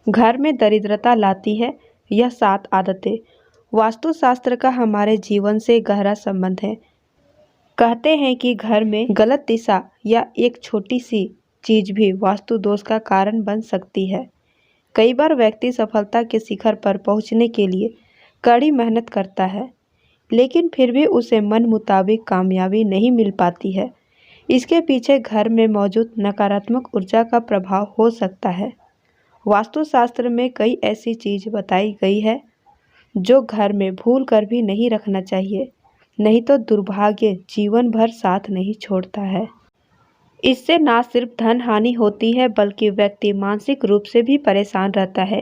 घर में दरिद्रता लाती है। यह 7 आदतें। वास्तुशास्त्र का हमारे जीवन से गहरा संबंध है। कहते हैं कि घर में गलत दिशा या एक छोटी सी चीज भी वास्तु दोष का कारण बन सकती है। कई बार व्यक्ति सफलता के शिखर पर पहुंचने के लिए कड़ी मेहनत करता है, लेकिन फिर भी उसे मन मुताबिक कामयाबी नहीं मिल पाती है। इसके पीछे घर में मौजूद नकारात्मक ऊर्जा का प्रभाव हो सकता है। वास्तुशास्त्र में कई ऐसी चीज बताई गई है जो घर में भूल कर भी नहीं रखना चाहिए, नहीं तो दुर्भाग्य जीवन भर साथ नहीं छोड़ता है। इससे ना सिर्फ धन हानि होती है, बल्कि व्यक्ति मानसिक रूप से भी परेशान रहता है।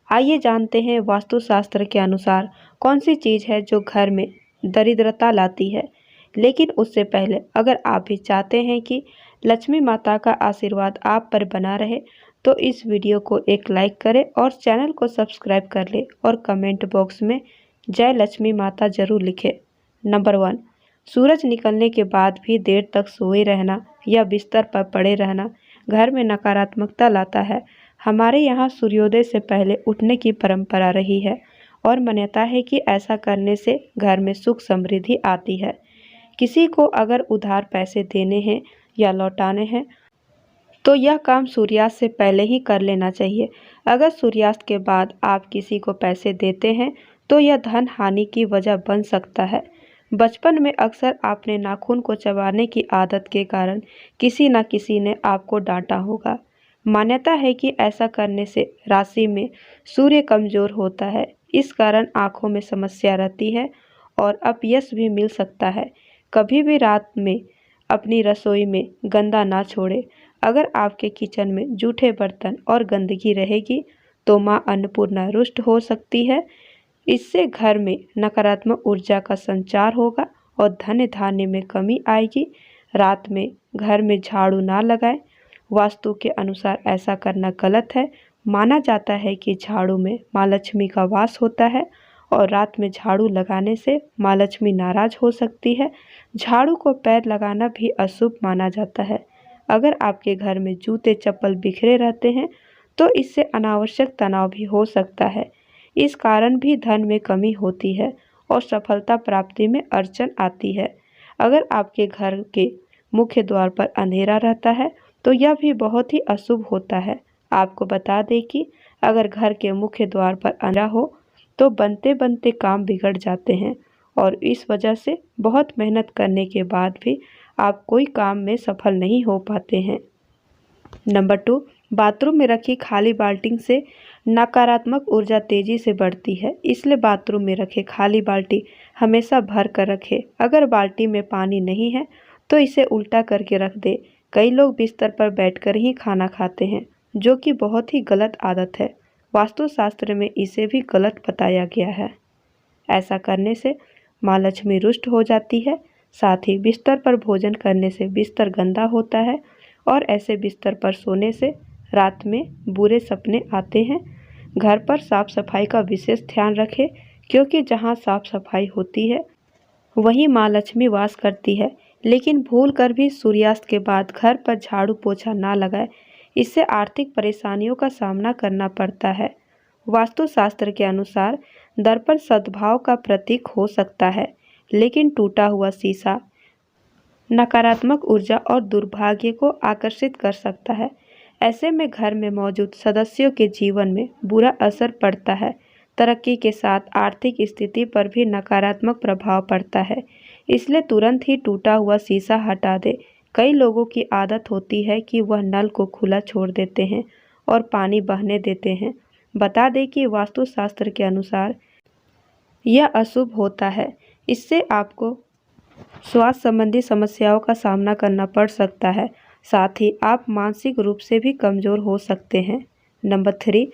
आइए जानते हैं वास्तुशास्त्र के अनुसार कौन सी चीज़ है जो घर में दरिद्रता लाती है। लेकिन उससे पहले अगर आप भी चाहते हैं कि लक्ष्मी माता का आशीर्वाद आप पर बना रहे, तो इस वीडियो को एक लाइक करें और चैनल को सब्सक्राइब कर लें और कमेंट बॉक्स में जय लक्ष्मी माता जरूर लिखें। नंबर 1, सूरज निकलने के बाद भी देर तक सोए रहना या बिस्तर पर पड़े रहना घर में नकारात्मकता लाता है। हमारे यहाँ सूर्योदय से पहले उठने की परंपरा रही है और मान्यता है कि ऐसा करने से घर में सुख समृद्धि आती है। किसी को अगर उधार पैसे देने हैं या लौटाने हैं तो यह काम सूर्यास्त से पहले ही कर लेना चाहिए। अगर सूर्यास्त के बाद आप किसी को पैसे देते हैं तो यह धन हानि की वजह बन सकता है। बचपन में अक्सर आपने नाखून को चबाने की आदत के कारण किसी न किसी ने आपको डांटा होगा। मान्यता है कि ऐसा करने से राशि में सूर्य कमजोर होता है, इस कारण आंखों में समस्या रहती है और अपयश भी मिल सकता है। कभी भी रात में अपनी रसोई में गंदा ना छोड़े। अगर आपके किचन में जूठे बर्तन और गंदगी रहेगी तो मां अन्नपूर्णा रुष्ट हो सकती है। इससे घर में नकारात्मक ऊर्जा का संचार होगा और धन धान्य में कमी आएगी। रात में घर में झाड़ू ना लगाएं। वास्तु के अनुसार ऐसा करना गलत है। माना जाता है कि झाड़ू में माँ लक्ष्मी का वास होता है और रात में झाड़ू लगाने से माँ लक्ष्मी नाराज हो सकती है। झाड़ू को पैर लगाना भी अशुभ माना जाता है। अगर आपके घर में जूते चप्पल बिखरे रहते हैं तो इससे अनावश्यक तनाव भी हो सकता है। इस कारण भी धन में कमी होती है और सफलता प्राप्ति में अड़चन आती है। अगर आपके घर के मुख्य द्वार पर अंधेरा रहता है तो यह भी बहुत ही अशुभ होता है। आपको बता दें कि अगर घर के मुख्य द्वार पर अंधेरा हो तो बनते बनते काम बिगड़ जाते हैं और इस वजह से बहुत मेहनत करने के बाद भी आप कोई काम में सफल नहीं हो पाते हैं। नंबर 2, बाथरूम में रखी खाली बाल्टी से नकारात्मक ऊर्जा तेजी से बढ़ती है, इसलिए बाथरूम में रखे खाली बाल्टी हमेशा भर कर रखें। अगर बाल्टी में पानी नहीं है तो इसे उल्टा करके रख दे। कई लोग बिस्तर पर बैठकर ही खाना खाते हैं, जो कि बहुत ही गलत आदत है। वास्तुशास्त्र में इसे भी गलत बताया गया है। ऐसा करने से माँ लक्ष्मी रुष्ट हो जाती है। साथ ही बिस्तर पर भोजन करने से बिस्तर गंदा होता है और ऐसे बिस्तर पर सोने से रात में बुरे सपने आते हैं। घर पर साफ सफाई का विशेष ध्यान रखें, क्योंकि जहाँ साफ सफाई होती है वहीं माँ लक्ष्मी वास करती है। लेकिन भूल कर भी सूर्यास्त के बाद घर पर झाड़ू पोछा ना लगाए, इससे आर्थिक परेशानियों का सामना करना पड़ता है। वास्तुशास्त्र के अनुसार दर्पण सद्भाव का प्रतीक हो सकता है, लेकिन टूटा हुआ शीशा नकारात्मक ऊर्जा और दुर्भाग्य को आकर्षित कर सकता है। ऐसे में घर में मौजूद सदस्यों के जीवन में बुरा असर पड़ता है। तरक्की के साथ आर्थिक स्थिति पर भी नकारात्मक प्रभाव पड़ता है, इसलिए तुरंत ही टूटा हुआ शीशा हटा दे। कई लोगों की आदत होती है कि वह नल को खुला छोड़ देते हैं और पानी बहने देते हैं। बता दें कि वास्तुशास्त्र के अनुसार यह अशुभ होता है। इससे आपको स्वास्थ्य संबंधी समस्याओं का सामना करना पड़ सकता है। साथ ही आप मानसिक रूप से भी कमज़ोर हो सकते हैं। नंबर 3,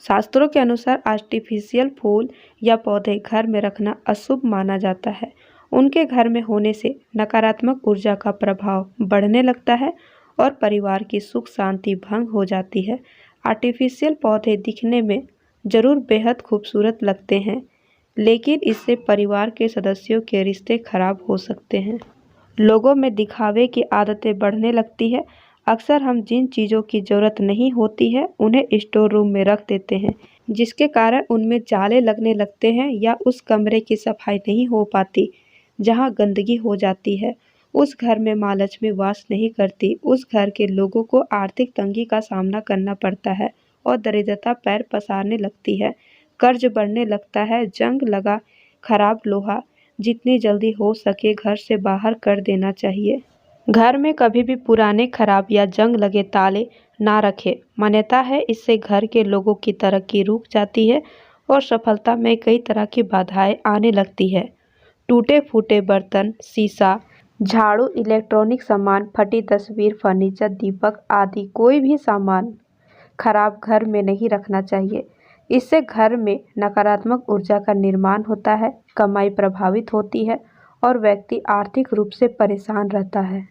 शास्त्रों के अनुसार आर्टिफिशियल फूल या पौधे घर में रखना अशुभ माना जाता है। उनके घर में होने से नकारात्मक ऊर्जा का प्रभाव बढ़ने लगता है और परिवार की सुख शांति भंग हो जाती है। आर्टिफिशियल पौधे दिखने में जरूर बेहद खूबसूरत लगते हैं, लेकिन इससे परिवार के सदस्यों के रिश्ते खराब हो सकते हैं। लोगों में दिखावे की आदतें बढ़ने लगती है। अक्सर हम जिन चीज़ों की ज़रूरत नहीं होती है उन्हें स्टोर रूम में रख देते हैं, जिसके कारण उनमें जाले लगने लगते हैं या उस कमरे की सफाई नहीं हो पाती जहाँ गंदगी हो जाती है। उस घर में माँ लक्ष्मी वास नहीं करती। उस घर के लोगों को आर्थिक तंगी का सामना करना पड़ता है और दरिद्रता पैर पसारने लगती है। कर्ज बढ़ने लगता है। जंग लगा खराब लोहा जितनी जल्दी हो सके घर से बाहर कर देना चाहिए। घर में कभी भी पुराने खराब या जंग लगे ताले ना रखें। मान्यता है इससे घर के लोगों की तरक्की रुक जाती है और सफलता में कई तरह की बाधाएं आने लगती है। टूटे फूटे बर्तन, शीशा, झाड़ू, इलेक्ट्रॉनिक सामान, फटी तस्वीर, फर्नीचर, दीपक आदि कोई भी सामान खराब घर में नहीं रखना चाहिए। इससे घर में नकारात्मक ऊर्जा का निर्माण होता है, कमाई प्रभावित होती है और व्यक्ति आर्थिक रूप से परेशान रहता है।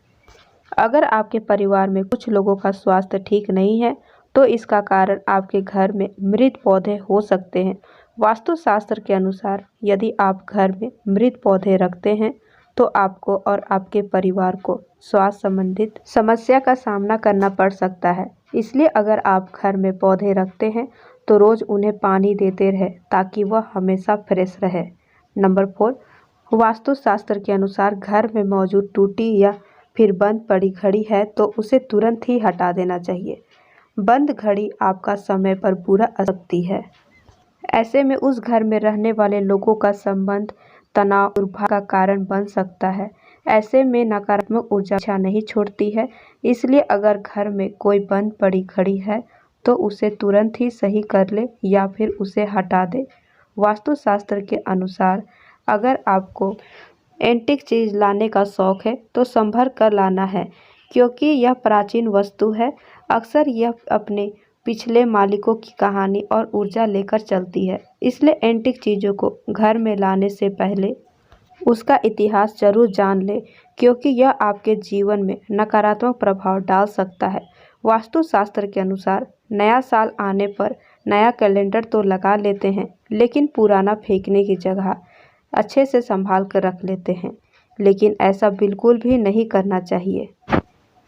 अगर आपके परिवार में कुछ लोगों का स्वास्थ्य ठीक नहीं है, तो इसका कारण आपके घर में मृत पौधे हो सकते हैं। वास्तुशास्त्र के अनुसार यदि आप घर में मृत पौधे रखते हैं, तो आपको और आपके परिवार को स्वास्थ्य संबंधित समस्या का सामना करना पड़ सकता है। इसलिए अगर आप घर में पौधे रखते हैं, तो रोज उन्हें पानी देते रहें ताकि वह हमेशा फ्रेश रहे। नंबर 4, वास्तुशास्त्र के अनुसार घर में मौजूद टूटी या फिर बंद पड़ी घड़ी है तो उसे तुरंत ही हटा देना चाहिए। बंद घड़ी आपका समय पर बुरा असर करती है। ऐसे में उस घर में रहने वाले लोगों का संबंध तनाव दुर्भाग्य का कारण बन सकता है। ऐसे में नकारात्मक ऊर्जा पीछा नहीं छोड़ती है। इसलिए अगर घर में कोई बंद पड़ी घड़ी है तो उसे तुरंत ही सही कर ले या फिर उसे हटा दे। वास्तुशास्त्र के अनुसार अगर आपको एंटीक चीज़ लाने का शौक है तो संभल कर लाना है, क्योंकि यह प्राचीन वस्तु है। अक्सर यह अपने पिछले मालिकों की कहानी और ऊर्जा लेकर चलती है। इसलिए एंटीक चीज़ों को घर में लाने से पहले उसका इतिहास जरूर जान ले, क्योंकि यह आपके जीवन में नकारात्मक प्रभाव डाल सकता है। वास्तुशास्त्र के अनुसार नया साल आने पर नया कैलेंडर तो लगा लेते हैं, लेकिन पुराना फेंकने की जगह अच्छे से संभाल कर रख लेते हैं। लेकिन ऐसा बिल्कुल भी नहीं करना चाहिए,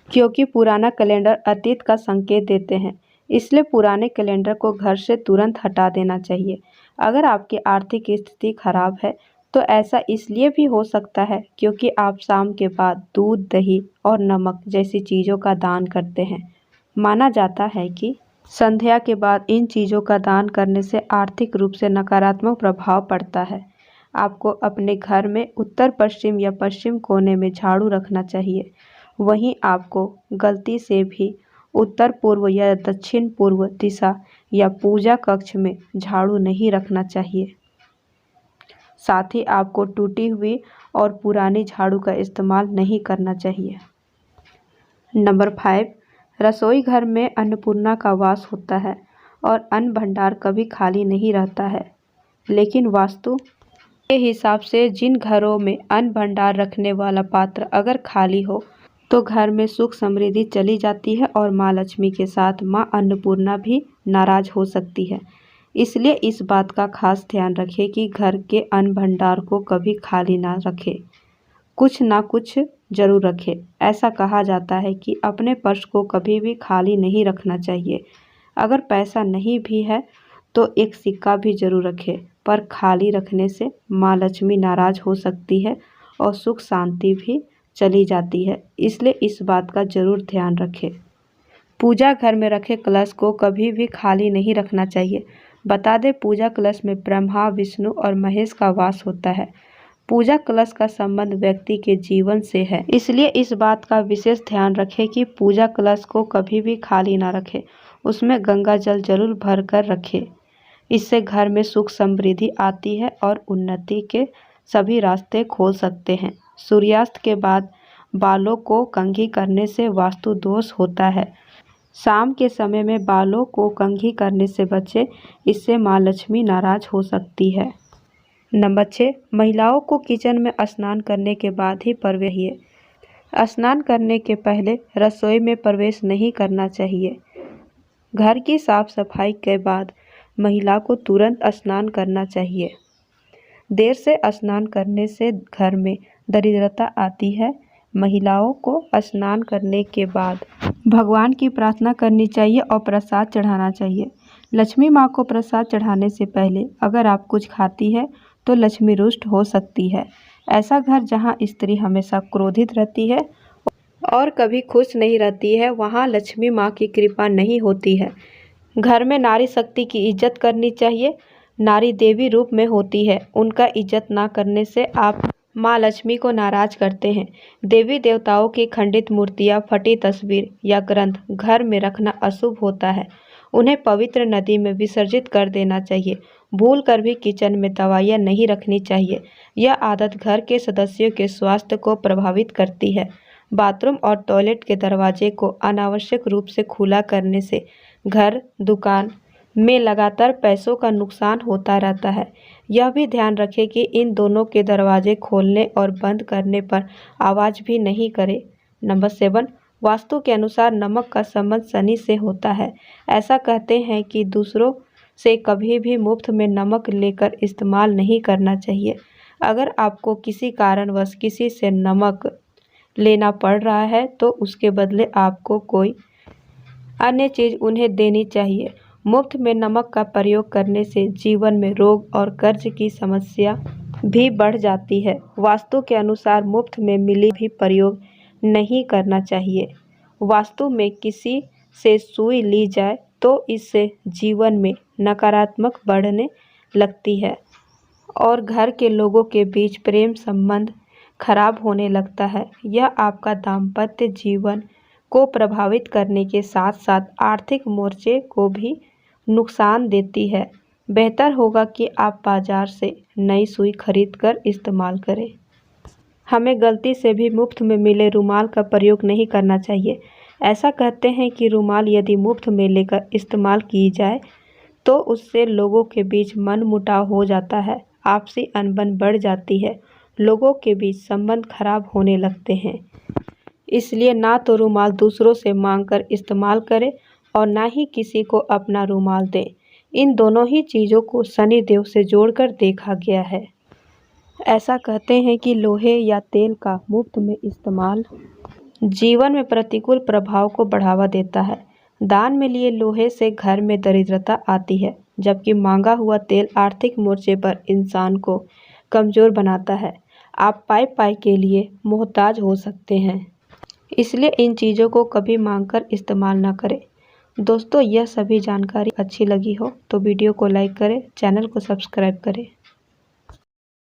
क्योंकि पुराना कैलेंडर अतीत का संकेत देते हैं। इसलिए पुराने कैलेंडर को घर से तुरंत हटा देना चाहिए। अगर आपकी आर्थिक स्थिति खराब है तो ऐसा इसलिए भी हो सकता है क्योंकि आप शाम के बाद दूध, दही और नमक जैसी चीज़ों का दान करते हैं। माना जाता है कि संध्या के बाद इन चीज़ों का दान करने से आर्थिक रूप से नकारात्मक प्रभाव पड़ता है। आपको अपने घर में उत्तर पश्चिम या पश्चिम कोने में झाड़ू रखना चाहिए। वहीं आपको गलती से भी उत्तर पूर्व या दक्षिण पूर्व दिशा या पूजा कक्ष में झाड़ू नहीं रखना चाहिए। साथ ही आपको टूटी हुई और पुरानी झाड़ू का इस्तेमाल नहीं करना चाहिए। नंबर 5, रसोई घर में अन्नपूर्णा का वास होता है और अन्न भंडार कभी खाली नहीं रहता है। लेकिन वास्तु के हिसाब से जिन घरों में अन्न भंडार रखने वाला पात्र अगर खाली हो तो घर में सुख समृद्धि चली जाती है और माँ लक्ष्मी के साथ माँ अन्नपूर्णा भी नाराज हो सकती है। इसलिए इस बात का खास ध्यान रखें कि घर के अन्न भंडार को कभी खाली ना रखें, कुछ ना कुछ जरूर रखें। ऐसा कहा जाता है कि अपने पर्स को कभी भी खाली नहीं रखना चाहिए। अगर पैसा नहीं भी है तो एक सिक्का भी जरूर रखें, पर खाली रखने से माँ लक्ष्मी नाराज हो सकती है और सुख शांति भी चली जाती है। इसलिए इस बात का जरूर ध्यान रखें। पूजा घर में रखे कलश को कभी भी खाली नहीं रखना चाहिए। बता दें, पूजा कलश में ब्रह्मा, विष्णु और महेश का वास होता है। पूजा कलश का संबंध व्यक्ति के जीवन से है, इसलिए इस बात का विशेष ध्यान रखें कि पूजा कलश को कभी भी खाली ना रखें। उसमें गंगा जल जरूर भर कर रखें। इससे घर में सुख समृद्धि आती है और उन्नति के सभी रास्ते खोल सकते हैं। सूर्यास्त के बाद बालों को कंघी करने से वास्तु दोष होता है। शाम के समय में बालों को कंघी करने से बचें, इससे माँ लक्ष्मी नाराज हो सकती है। नंबर 6, महिलाओं को किचन में स्नान करने के बाद ही प्रवेश चाहिए। स्नान करने के पहले रसोई में प्रवेश नहीं करना चाहिए। घर की साफ सफाई के बाद महिला को तुरंत स्नान करना चाहिए। देर से स्नान करने से घर में दरिद्रता आती है। महिलाओं को स्नान करने के बाद भगवान की प्रार्थना करनी चाहिए और प्रसाद चढ़ाना चाहिए। लक्ष्मी माँ को प्रसाद चढ़ाने से पहले अगर आप कुछ खाती है तो लक्ष्मी रुष्ट हो सकती है। ऐसा घर जहाँ स्त्री हमेशा क्रोधित रहती है और कभी खुश नहीं रहती है, वहाँ लक्ष्मी माँ की कृपा नहीं होती है। घर में नारी शक्ति की इज्जत करनी चाहिए। नारी देवी रूप में होती है, उनका इज्जत ना करने से आप माँ लक्ष्मी को नाराज करते हैं। देवी देवताओं की खंडित मूर्तियाँ, फटी तस्वीर या ग्रंथ घर में रखना अशुभ होता है। उन्हें पवित्र नदी में विसर्जित कर देना चाहिए। भूल कर भी किचन में दवाइयाँ नहीं रखनी चाहिए। यह आदत घर के सदस्यों के स्वास्थ्य को प्रभावित करती है। बाथरूम और टॉयलेट के दरवाजे को अनावश्यक रूप से खुला करने से घर, दुकान में लगातार पैसों का नुकसान होता रहता है। यह भी ध्यान रखें कि इन दोनों के दरवाजे खोलने और बंद करने पर आवाज़ भी नहीं करें। नंबर 7, वास्तु के अनुसार नमक का संबंध शनि से होता है। ऐसा कहते हैं कि दूसरों से कभी भी मुफ्त में नमक लेकर इस्तेमाल नहीं करना चाहिए। अगर आपको किसी कारणवश किसी से नमक लेना पड़ रहा है तो उसके बदले आपको कोई अन्य चीज़ उन्हें देनी चाहिए। मुफ्त में नमक का प्रयोग करने से जीवन में रोग और कर्ज की समस्या भी बढ़ जाती है। वास्तु के अनुसार मुफ्त में मिली भी प्रयोग नहीं करना चाहिए। वास्तु में किसी से सुई ली जाए तो इससे जीवन में नकारात्मक बढ़ने लगती है और घर के लोगों के बीच प्रेम संबंध खराब होने लगता है। यह आपका दाम्पत्य जीवन को प्रभावित करने के साथ साथ आर्थिक मोर्चे को भी नुकसान देती है। बेहतर होगा कि आप बाजार से नई सुई खरीद कर इस्तेमाल करें। हमें गलती से भी मुफ्त में मिले रुमाल का प्रयोग नहीं करना चाहिए। ऐसा कहते हैं कि रुमाल यदि मुफ्त में लेकर इस्तेमाल की जाए तो उससे लोगों के बीच मनमुटाव हो जाता है, आपसी अनबन बढ़ जाती है, लोगों के बीच संबंध खराब होने लगते हैं। इसलिए ना तो रुमाल दूसरों से मांगकर इस्तेमाल करें और ना ही किसी को अपना रुमाल दें। इन दोनों ही चीज़ों को शनि देव से जोड़कर देखा गया है। ऐसा कहते हैं कि लोहे या तेल का मुफ्त में इस्तेमाल जीवन में प्रतिकूल प्रभाव को बढ़ावा देता है। दान में लिए लोहे से घर में दरिद्रता आती है, जबकि मांगा हुआ तेल आर्थिक मोर्चे पर इंसान को कमज़ोर बनाता है। आप पाई के लिए मोहताज हो सकते हैं, इसलिए इन चीज़ों को कभी मांगकर इस्तेमाल ना करें। दोस्तों, यह सभी जानकारी अच्छी लगी हो तो वीडियो को लाइक करें, चैनल को सब्सक्राइब करें।